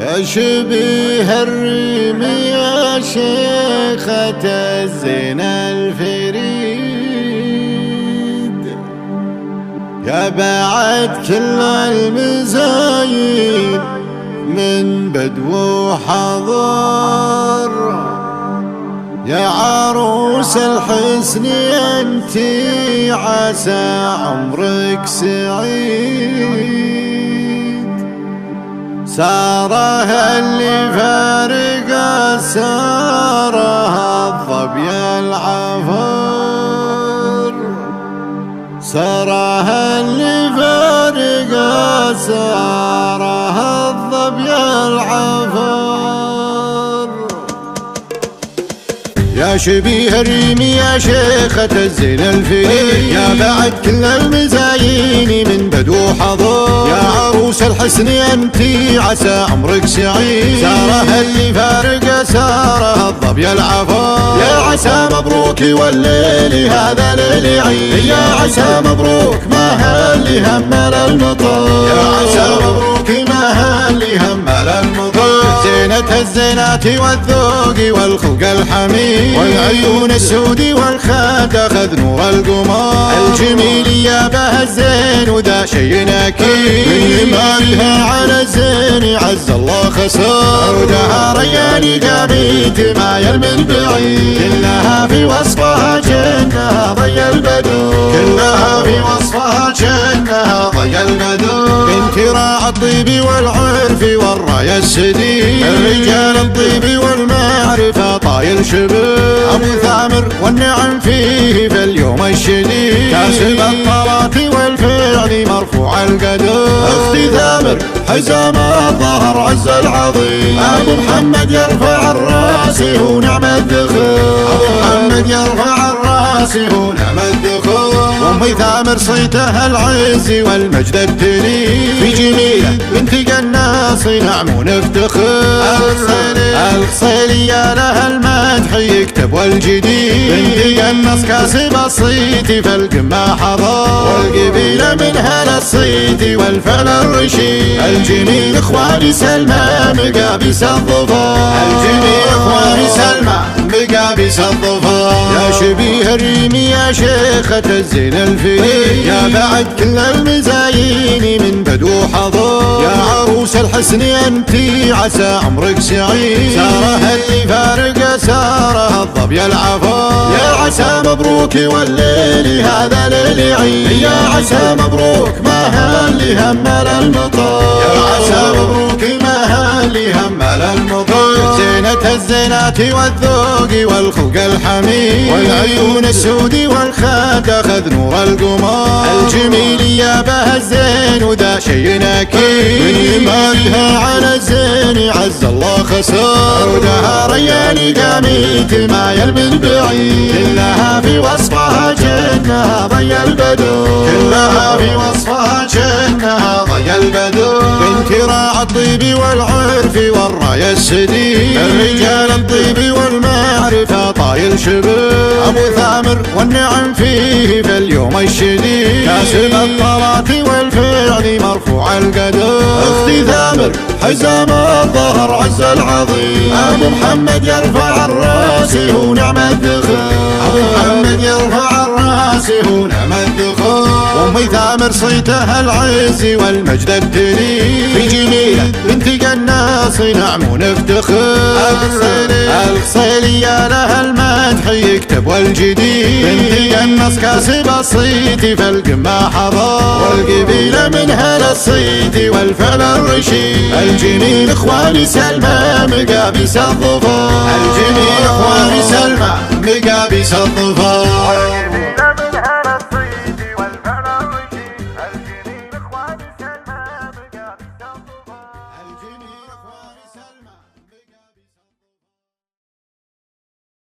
يا شبيه الريم يا شيخة الزين الفريد، يا بعد كل المزايين من بدو حضر، يا عروس الحسن انتي عسى عمرك سعيد. ساره اللي فارق ساره الظبي العفر، ساره اللي فارق ساره الظبي العفر. يا شبيه الريم يا شيخة الزين الفريد، يا بعد كل المزايين من بدو حضر، يا عروس الحسن انتي عسى عمرك سعيد. ساره اللي فارق ساره الظبي العفر، يا عسى مبروك والليل هذا ليل عيد، يا عسى مبروك ما هاللي همل المطر، يا عسى مبروك ما هاللي همل المطر. زينة الزينات والذوق والخلق الحميد، والعيون السود والخد اخذ نور القمر، الجميل يا به الزين وذا شيء اكيد، من جمالها على الزين عز الله خسر، ودها رياني قابيت ما يلمن بعيد، كلها في وصفها جنها ضي البدو، كلها في وصفها جنها ضي البدو. بنت راعى الطيب والعرف والراية السديد، الرجال الطيب والمعرفة طايل شباب، أبو ثامر والنعم فيه في اليوم الشديد، كاسب الطلات والفعل مرفوع القدر، اختي ثامر حزام الظهر عز العظيم، أبو محمد يرفع الراس ونعم الذخر، أبو محمد يرفع الراس ونعم الذخر. وامي ثامر صيتها العز والمجد التليل، في جميلة بنت قناص نعم ونفتخر، الخصيلية لها المدح يكتب والجديد، بنت قناص كاسب الصيت فالقمة حضر، والقبيلة منها للصيت والفعل الرشيد، الجميل اخواني سلمى مقابس الظفر، الجميل اخواني سلمى مقابس الظفر. يا شبيه الريم يا شيخة الزين الفريد، يا بعد كل المزايين من بدو حضر، يا عروس الحسن انتي عسى عمرك سعيد. ساره اللي فارق ساره الظبي العفر، يا عسى مبروك والليل هذا ليل عيد، يا عسى مبروك ما هاللي همل المطر، يا عسى مبروك ما هاللي همل المطر. زينة الزينات والذوق والخلق الحميد، والعيون السود والخد اخذ نور القمر، الجميل يا به الزين وذا شيء اكيد، من جمالها على الزين عز الله خسر، ودها رياني قاميت ما يلمن بعيد، كلها في وصفها جنها ضي البدو، كلها في وصفها جنها ضي البدو. بنت راعى الطيب والعرف والراية السديد، الرجال الطيب والمعرفة طايل شباب، أبو ثامر والنعم فيه في اليوم الشديد، كاسب الطلات والفعل مرفوع القدر، اختي ثامر حزام الظهر عز العظيم، أبو محمد يرفع الراس ونعم الذخر، أبو محمد يرفع الراس ونعم الذخر. وامي ثامر صيتها العز والمجد التليل، في جميلة بنت قناص نعم ونفتخر، الخصيلية لها المدح يكتب والجديد، بنت قناص كاسب الصيت فالقمة حضر، والقبيلة منها للصيت والفعل الرشيد، الجميل اخواني سلمى مقابس الظفر، الجميل اخواني سلمى مقابس الظفر.